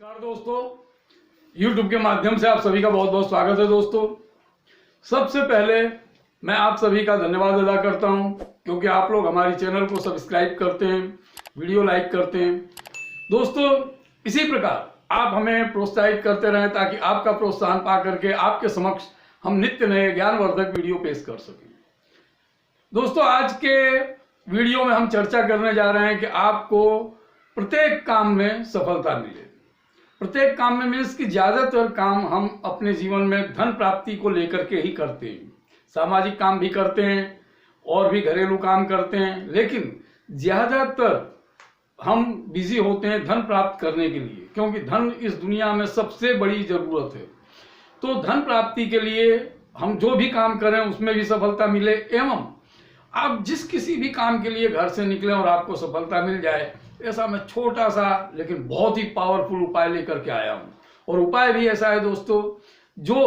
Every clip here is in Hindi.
नमस्कार दोस्तों, YouTube के माध्यम से आप सभी का बहुत बहुत स्वागत है। दोस्तों, सबसे पहले मैं आप सभी का धन्यवाद अदा करता हूं क्योंकि आप लोग हमारी चैनल को सब्सक्राइब करते हैं, वीडियो लाइक करते हैं। दोस्तों, इसी प्रकार आप हमें प्रोत्साहित करते रहें ताकि आपका प्रोत्साहन पा करके आपके समक्ष हम नित्य नए ज्ञानवर्धक वीडियो पेश कर सकें। दोस्तों, आज के वीडियो में हम चर्चा करने जा रहे हैं कि आपको प्रत्येक काम में सफलता मिले। प्रत्येक काम में मीन्स कि ज्यादातर काम हम अपने जीवन में धन प्राप्ति को लेकर के ही करते हैं। सामाजिक काम भी करते हैं और भी घरेलू काम करते हैं, लेकिन ज्यादातर हम बिजी होते हैं धन प्राप्त करने के लिए, क्योंकि धन इस दुनिया में सबसे बड़ी जरूरत है। तो धन प्राप्ति के लिए हम जो भी काम करें उसमें भी सफलता मिले, एवं आप जिस किसी भी काम के लिए घर से निकले और आपको सफलता मिल जाए, ऐसा मैं छोटा सा लेकिन बहुत ही पावरफुल उपाय लेकर के आया हूं। और उपाय भी ऐसा है दोस्तों जो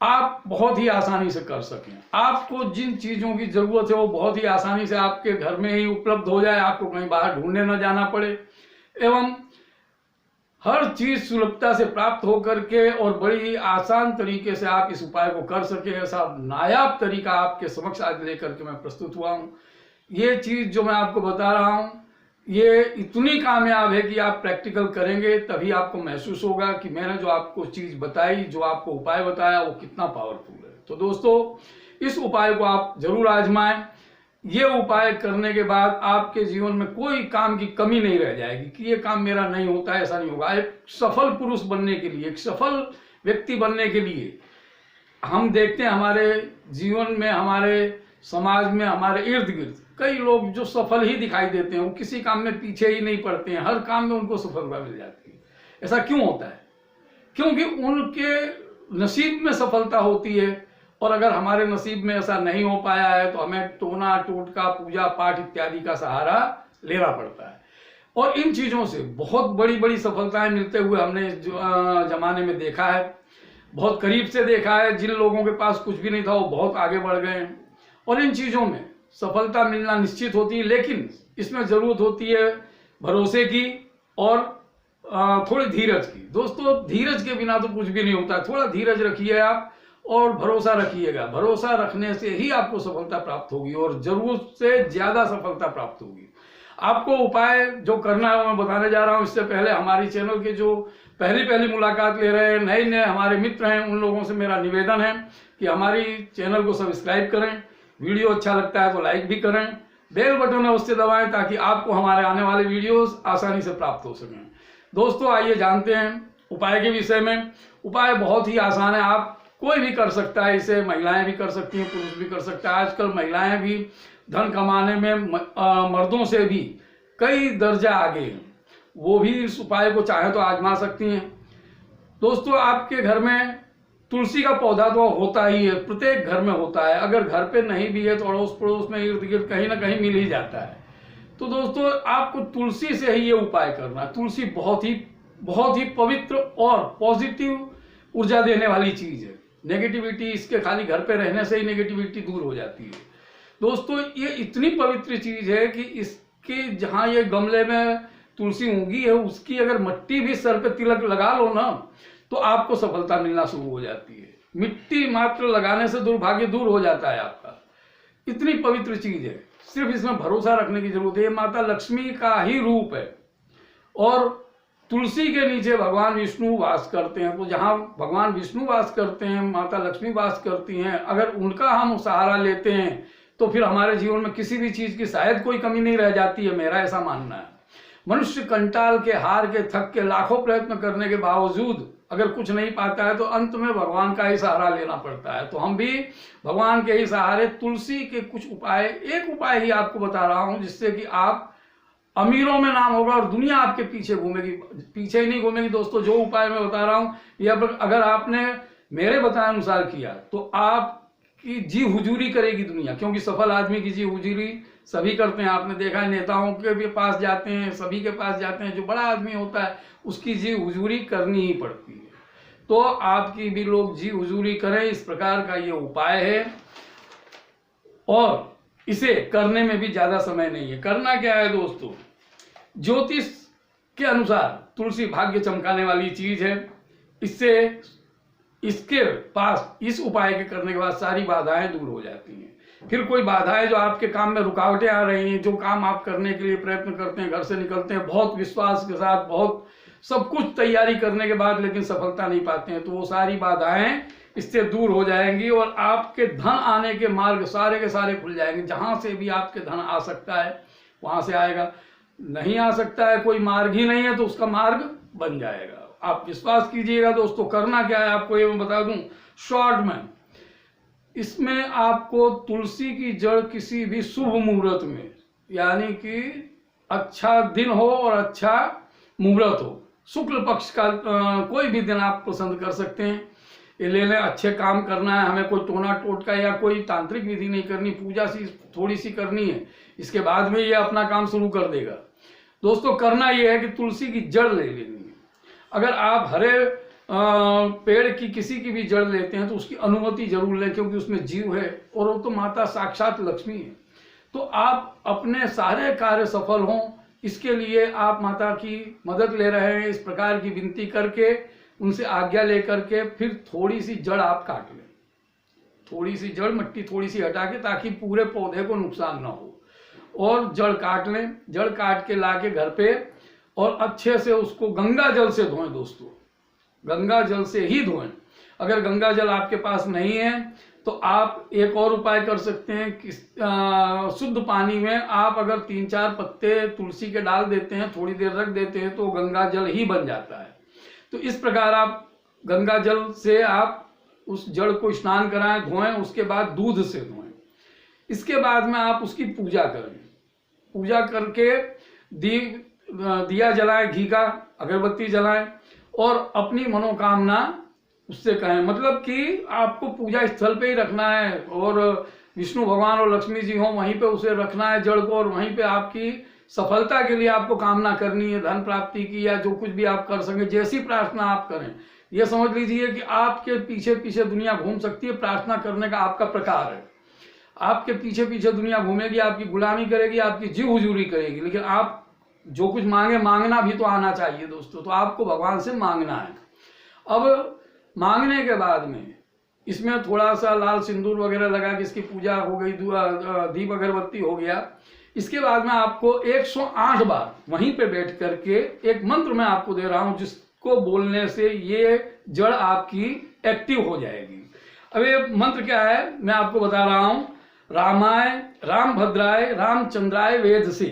आप बहुत ही आसानी से कर सकें। आपको जिन चीजों की जरूरत है वो बहुत ही आसानी से आपके घर में ही उपलब्ध हो जाए, आपको कहीं बाहर ढूंढने न जाना पड़े, एवं हर चीज सुलभता से प्राप्त होकर के और बड़ी ही आसान तरीके से आप इस उपाय को कर सके। ऐसा नायाब तरीका आपके समक्ष आज लेकर के मैं प्रस्तुत हुआ हूं। ये चीज जो मैं आपको बता रहा हूं ये इतनी कामयाब है कि आप प्रैक्टिकल करेंगे तभी आपको महसूस होगा कि मैंने जो आपको चीज बताई, जो आपको उपाय बताया, वो कितना पावरफुल है। तो दोस्तों, इस उपाय को आप जरूर आजमाएं। ये उपाय करने के बाद आपके जीवन में कोई काम की कमी नहीं रह जाएगी कि ये काम मेरा नहीं होता है, ऐसा नहीं होगा। एक सफल पुरुष बनने के लिए, एक सफल व्यक्ति बनने के लिए हम देखते हैं हमारे जीवन में, हमारे समाज में, हमारे इर्द गिर्द कई लोग जो सफल ही दिखाई देते हैं, वो किसी काम में पीछे ही नहीं पड़ते हैं, हर काम में उनको सफलता मिल जाती है। ऐसा क्यों होता है? क्योंकि उनके नसीब में सफलता होती है, और अगर हमारे नसीब में ऐसा नहीं हो पाया है तो हमें टोना टोटका, पूजा पाठ इत्यादि का सहारा लेना पड़ता है। और इन चीजों से बहुत बड़ी बड़ी सफलताएं मिलते हुए हमने जमाने में देखा है, बहुत करीब से देखा है। जिन लोगों के पास कुछ भी नहीं था वो बहुत आगे बढ़ गए हैं। और इन चीजों में सफलता मिलना निश्चित होती है, लेकिन इसमें जरूरत होती है भरोसे की और थोड़ी धीरज की। दोस्तों, धीरज के बिना तो कुछ भी नहीं होता है। थोड़ा धीरज रखिए आप और भरोसा रखिएगा। भरोसा रखने से ही आपको सफलता प्राप्त होगी और जरूरत से ज्यादा सफलता प्राप्त होगी। आपको उपाय जो करना है मैं बताने जा रहा हूं। इससे पहले हमारी चैनल के जो पहली मुलाकात ले रहे हैं, नए हमारे मित्र हैं, उन लोगों से मेरा निवेदन है कि हमारी चैनल को सब्सक्राइब करें, वीडियो अच्छा लगता है तो लाइक भी करें, बेल बटन है उससे दबाएं ताकि आपको हमारे आने वाले वीडियोस आसानी से प्राप्त हो सकें। दोस्तों, आइए जानते हैं उपाय के विषय में। उपाय बहुत ही आसान है, आप कोई भी कर सकता है। इसे महिलाएं भी कर सकती हैं, पुरुष भी कर सकता है। आजकल महिलाएं भी धन कमाने में मर्दों से भी कई दर्जा आगे हैं, वो भी इस उपाय को चाहे तो आजमा सकती हैं। दोस्तों, आपके घर में तुलसी का पौधा तो होता ही है, प्रत्येक घर में होता है। अगर घर पे नहीं भी है तो अड़ोस पड़ोस में इर्द गिर्द कहीं ना कहीं मिल ही जाता है। तो दोस्तों, आपको तुलसी से ही ये उपाय करना है। तुलसी बहुत ही पवित्र और पॉजिटिव ऊर्जा देने वाली चीज है। नेगेटिविटी, इसके खाली घर पे रहने से ही नेगेटिविटी दूर हो जाती है। दोस्तों, ये इतनी पवित्र चीज है कि इसके जहां ये गमले में तुलसी उगी है उसकी अगर मिट्टी भी सर पे तिलक लगा लो ना तो आपको सफलता मिलना शुरू हो जाती है। मिट्टी मात्र लगाने से दुर्भाग्य दूर हो जाता है आपका। इतनी पवित्र चीज है, सिर्फ इसमें भरोसा रखने की जरूरत है। ये माता लक्ष्मी का ही रूप है और तुलसी के नीचे भगवान विष्णु वास करते हैं। तो जहां भगवान विष्णु वास करते हैं, माता लक्ष्मी वास करती हैं, अगर उनका हम सहारा लेते हैं तो फिर हमारे जीवन में किसी भी चीज की शायद कोई कमी नहीं रह जाती है, मेरा ऐसा मानना है। मनुष्य कंटाल के, हार के, थक के, लाखों प्रयत्न करने के बावजूद अगर कुछ नहीं पाता है तो अंत में भगवान का ही सहारा लेना पड़ता है। तो हम भी भगवान के ही सहारे तुलसी के कुछ उपाय, एक उपाय ही आपको बता रहा हूं जिससे कि आप अमीरों में नाम होगा और दुनिया आपके पीछे घूमेगी। पीछे ही नहीं घूमेगी दोस्तों। जो उपाय मैं बता रहा हूं ये अगर आपने मेरे बताए अनुसार किया तो आपकी जी हुजूरी करेगी दुनिया, क्योंकि सफल आदमी की जी हुजूरी सभी करते हैं। आपने देखा है, नेताओं के भी पास जाते हैं, सभी के पास जाते हैं। जो बड़ा आदमी होता है उसकी जी हुजूरी करनी ही पड़ती है। तो आपकी भी लोग जी हुजूरी करें, इस प्रकार का ये उपाय है और इसे करने में भी ज्यादा समय नहीं है। करना क्या है दोस्तों, ज्योतिष के अनुसार तुलसी भाग्य चमकाने वाली चीज है। इससे इसके पास इस उपाय के करने के बाद सारी बाधाएं दूर हो जाती हैं। फिर कोई बाधाएं जो आपके काम में रुकावटें आ रही हैं, जो काम आप करने के लिए प्रयत्न करते हैं, घर से निकलते हैं बहुत विश्वास के साथ, बहुत सब कुछ तैयारी करने के बाद लेकिन सफलता नहीं पाते हैं, तो वो सारी बाधाएं इससे दूर हो जाएंगी और आपके धन आने के मार्ग सारे के सारे खुल जाएंगे। जहां से भी आपके धन आ सकता है वहां से आएगा, नहीं आ सकता है, कोई मार्ग ही नहीं है तो उसका मार्ग बन जाएगा। आप विश्वास कीजिएगा दोस्तों। करना क्या है आपको ये मैं बता दूं शॉर्ट में। इसमें आपको तुलसी की जड़ किसी भी शुभ मुहूर्त में, यानी कि अच्छा दिन हो और अच्छा मुहूर्त हो, शुक्ल पक्ष का कोई भी दिन आप पसंद कर सकते हैं, ये ले लें। अच्छे काम करना है, हमें कोई टोना टोटका या कोई तांत्रिक विधि नहीं करनी, पूजा सी थोड़ी सी करनी है, इसके बाद में ये अपना काम शुरू कर देगा। दोस्तों करना ये है कि तुलसी की जड़ ले लेनी है। अगर आप हरे पेड़ की किसी की भी जड़ लेते हैं तो उसकी अनुमति जरूर लें, क्योंकि उसमें जीव है और वो तो माता साक्षात लक्ष्मी है। तो आप अपने सारे कार्य सफल हों इसके लिए आप माता की मदद ले रहे हैं। इस प्रकार की विनती करके उनसे आज्ञा लेकर के फिर थोड़ी सी जड़ आप काट लें, थोड़ी सी जड़ मिट्टी थोड़ी सी हटा के, ताकि पूरे पौधे को नुकसान ना हो, और जड़ काट लें। जड़ काट के ला के घर पे और अच्छे से उसको गंगा जल से धोएं दोस्तों, गंगा जल से ही धोएं। अगर गंगा जल आपके पास नहीं है तो आप एक और उपाय कर सकते हैं कि शुद्ध पानी में आप अगर 3-4 पत्ते तुलसी के डाल देते हैं, थोड़ी देर रख देते हैं तो गंगा जल ही बन जाता है। तो इस प्रकार आप गंगा जल से आप उस जड़ को स्नान कराएं, धोएं, उसके बाद दूध से धोएं। इसके बाद में आप उसकी पूजा करें। पूजा करके दिया जलाएं, घी का अगरबत्ती जलाएं और अपनी मनोकामना उससे कहें। मतलब कि आपको पूजा स्थल पे ही रखना है और विष्णु भगवान और लक्ष्मी जी हों वहीं पे उसे रखना है जड़ को, और वहीं पे आपकी सफलता के लिए आपको कामना करनी है, धन प्राप्ति की या जो कुछ भी आप कर सकें, जैसी प्रार्थना आप करें। ये समझ लीजिए कि आपके पीछे पीछे दुनिया घूम सकती है, प्रार्थना करने का आपका प्रकार है। आपके पीछे पीछे दुनिया घूमेगी, आपकी गुलामी करेगी, आपकी जी हुजूरी करेगी, लेकिन आप जो कुछ मांगे, मांगना भी तो आना चाहिए दोस्तों। तो आपको भगवान से मांगना है। अब मांगने के बाद में इसमें थोड़ा सा लाल सिंदूर वगैरह लगा के इसकी पूजा हो गई, दीप अगरबत्ती हो गया। इसके बाद में आपको 108 बार वहीं पे बैठ करके एक मंत्र मैं आपको दे रहा हूं, जिसको बोलने से ये जड़ आपकी एक्टिव हो जाएगी। अब ये मंत्र क्या है मैं आपको बता रहा हूं। रामाय राम भद्राय रामचंद्राय वेद से,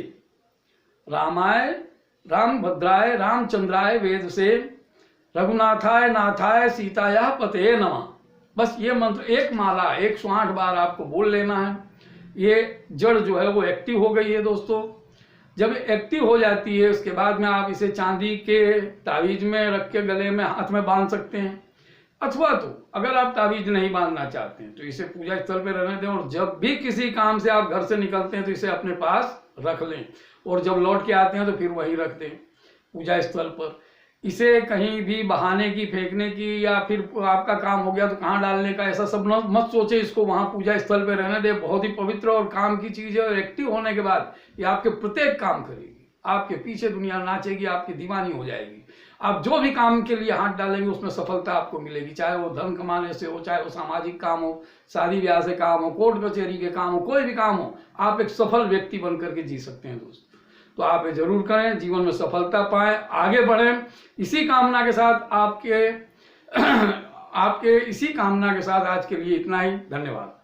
रामाय राम भद्राय रामचंद्राय वेद से, रघुनाथाय नाथाय सीताया पते नमः। बस ये मंत्र एक माला 108 बार आपको बोल लेना है। ये जड़ जो है वो एक्टिव हो गई है दोस्तों। जब एक्टिव हो जाती है उसके बाद में आप इसे चांदी के तावीज में रख के गले में हाथ में बांध सकते हैं, अथवा तो अगर आप तावीज नहीं बांधना चाहते हैं तो इसे पूजा स्थल पे रहने दें, और जब भी किसी काम से आप घर से निकलते हैं तो इसे अपने पास रख लें, और जब लौट के आते हैं तो फिर वहीं रख दें पूजा स्थल पर। इसे कहीं भी बहाने की, फेंकने की, या फिर आपका काम हो गया तो कहाँ डालने का, ऐसा सब मत सोचे। इसको वहां पूजा स्थल पे रहने दे। बहुत ही पवित्र और काम की चीज है, और एक्टिव होने के बाद ये आपके प्रत्येक काम करेगी। आपके पीछे दुनिया नाचेगी, आपकी दीवानी हो जाएगी। आप जो भी काम के लिए हाथ डालेंगे उसमें सफलता आपको मिलेगी, चाहे वो धन कमाने से हो, चाहे वो सामाजिक काम हो, शादी ब्याह से काम हो, कोर्ट कचहरी के काम हो, कोई भी काम हो, आप एक सफल व्यक्ति बन करके जी सकते हैं दोस्तों। तो आप ये जरूर करें, जीवन में सफलता पाएं, आगे बढ़ें। इसी कामना के साथ आपके इसी कामना के साथ आज के लिए इतना ही। धन्यवाद।